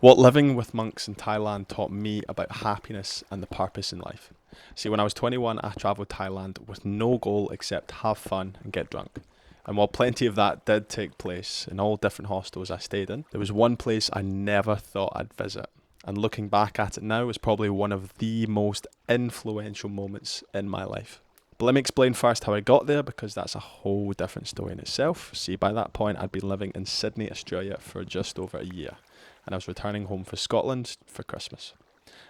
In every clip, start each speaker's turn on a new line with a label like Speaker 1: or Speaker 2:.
Speaker 1: What living with monks in Thailand taught me about happiness and the purpose in life. See, when I was 21, I travelled Thailand with no goal except have fun and get drunk. And while plenty of that did take place in all different hostels I stayed in, there was one place I never thought I'd visit. And looking back at it now is probably one of the most influential moments in my life. But let me explain first how I got there, because that's a whole different story in itself. See, by that point, I'd been living in Sydney, Australia for just over a year, and I was returning home for Scotland for Christmas.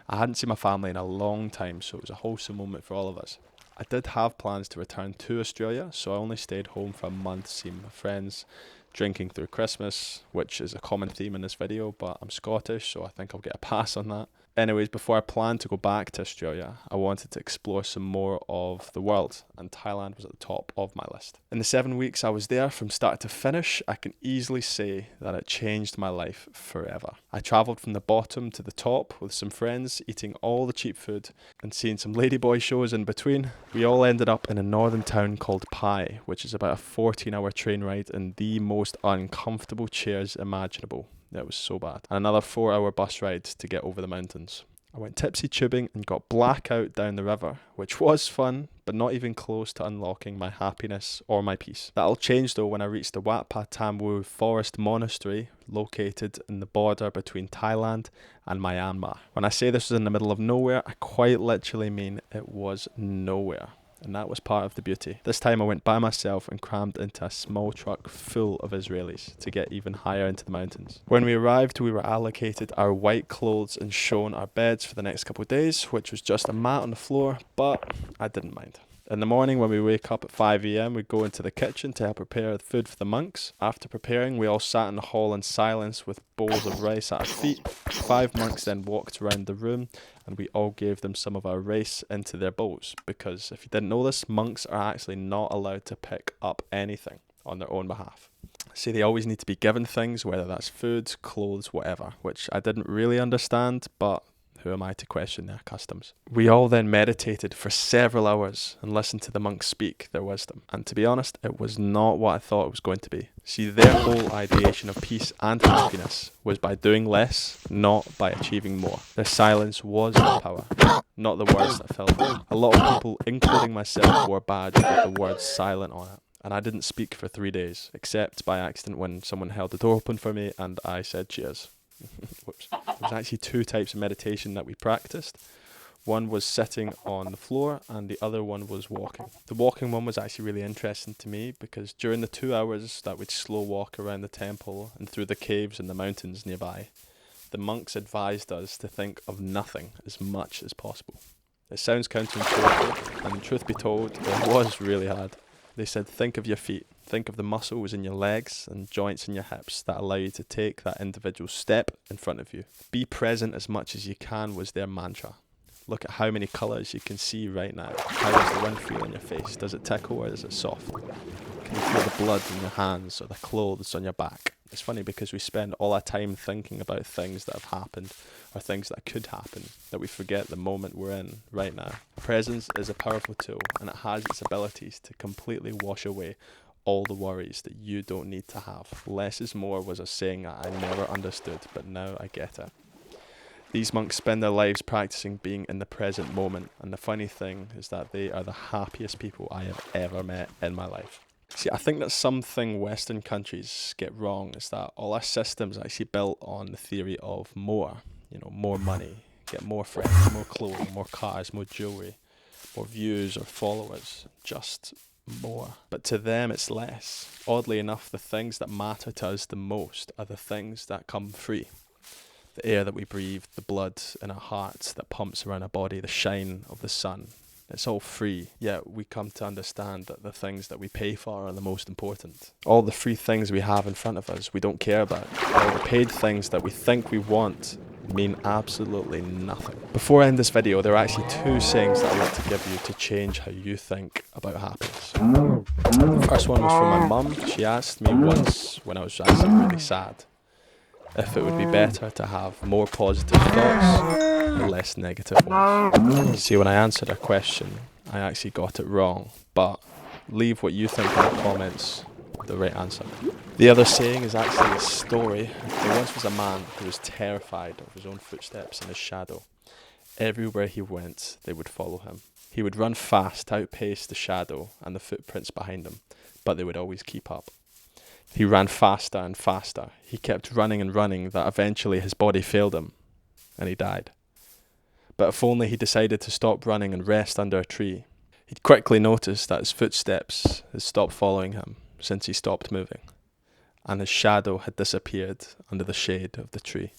Speaker 1: I hadn't seen my family in a long time, so it was a wholesome moment for all of us. I did have plans to return to Australia, so I only stayed home for a month seeing my friends, drinking through Christmas, which is a common theme in this video, but I'm Scottish, so I think I'll get a pass on that. Anyways, before I planned to go back to Australia, I wanted to explore some more of the world, and Thailand was at the top of my list. In the 7 weeks I was there, from start to finish, I can easily say that it changed my life forever. I travelled from the bottom to the top with some friends, eating all the cheap food and seeing some ladyboy shows in between. We all ended up in a northern town called Pai, which is about a 14-hour train ride in the most uncomfortable chairs imaginable. It was so bad. And another 4-hour bus ride to get over the mountains. I went tipsy tubing and got blackout down the river, which was fun, but not even close to unlocking my happiness or my peace. That'll change though when I reached the Wat Pa Tamwu Forest Monastery, located in the border between Thailand and Myanmar. When I say this was in the middle of nowhere, I quite literally mean it was nowhere. And that was part of the beauty. This time I went by myself and crammed into a small truck full of Israelis to get even higher into the mountains. When we arrived, we were allocated our white clothes and shown our beds for the next couple of days, which was just a mat on the floor, but I didn't mind. In the morning when we wake up at 5 a.m, we go into the kitchen to help prepare the food for the monks. After preparing, we all sat in the hall in silence with bowls of rice at our feet. 5 monks then walked around the room and we all gave them some of our rice into their bowls, because if you didn't know this, monks are actually not allowed to pick up anything on their own behalf. See, they always need to be given things, whether that's food, clothes, whatever, which I didn't really understand, but who am I to question their customs? We all then meditated for several hours and listened to the monks speak their wisdom. And to be honest, it was not what I thought it was going to be. See, their whole ideation of peace and happiness was by doing less, not by achieving more. Their silence was their power, not the words that filled it. A lot of people, including myself, wore a badge with the words silent on it. And I didn't speak for 3 days, except by accident when someone held the door open for me and I said cheers. Whoops. There's actually 2 types of meditation that we practiced. One was sitting on the floor and the other one was walking. The walking one was actually really interesting to me because during the 2 hours that we'd slow walk around the temple and through the caves and the mountains nearby, the monks advised us to think of nothing as much as possible. It sounds counterintuitive, and truth be told, it was really hard. They said, think of your feet, think of the muscles in your legs and joints in your hips that allow you to take that individual step in front of you. Be present as much as you can was their mantra. Look at how many colours you can see right now. How does the wind feel in your face? Does it tickle or is it soft? Can you feel the blood in your hands or the clothes on your back? It's funny because we spend all our time thinking about things that have happened or things that could happen that we forget the moment we're in right now. Presence is a powerful tool and it has its abilities to completely wash away all the worries that you don't need to have. Less is more was a saying that I never understood, but now I get it. These monks spend their lives practicing being in the present moment, and the funny thing is that they are the happiest people I have ever met in my life. See, I think that something Western countries get wrong is that all our systems are actually built on the theory of more. More money, get more friends, more clothing, more cars, more jewelry, more views or followers, just more. But to them it's less. Oddly enough, the things that matter to us the most are the things that come free. The air that we breathe, the blood in our hearts that pumps around our body, the shine of the sun. It's all free, yet we come to understand that the things that we pay for are the most important. All the free things we have in front of us, we don't care about. All the paid things that we think we want mean absolutely nothing. Before I end this video, there are actually 2 sayings that I'd like to give you to change how you think about happiness. The first one was from my mum. She asked me once when I was actually really sad if it would be better to have more positive thoughts or less negative ones. See, when I answered her question, I actually got it wrong, but leave what you think in the comments the right answer. The other saying is actually a story. There once was a man who was terrified of his own footsteps and his shadow. Everywhere he went, they would follow him. He would run fast, outpace the shadow and the footprints behind him, but they would always keep up. He ran faster and faster. He kept running and running that eventually his body failed him and he died. But if only he decided to stop running and rest under a tree. He'd quickly noticed that his footsteps had stopped following him since he stopped moving, and his shadow had disappeared under the shade of the tree.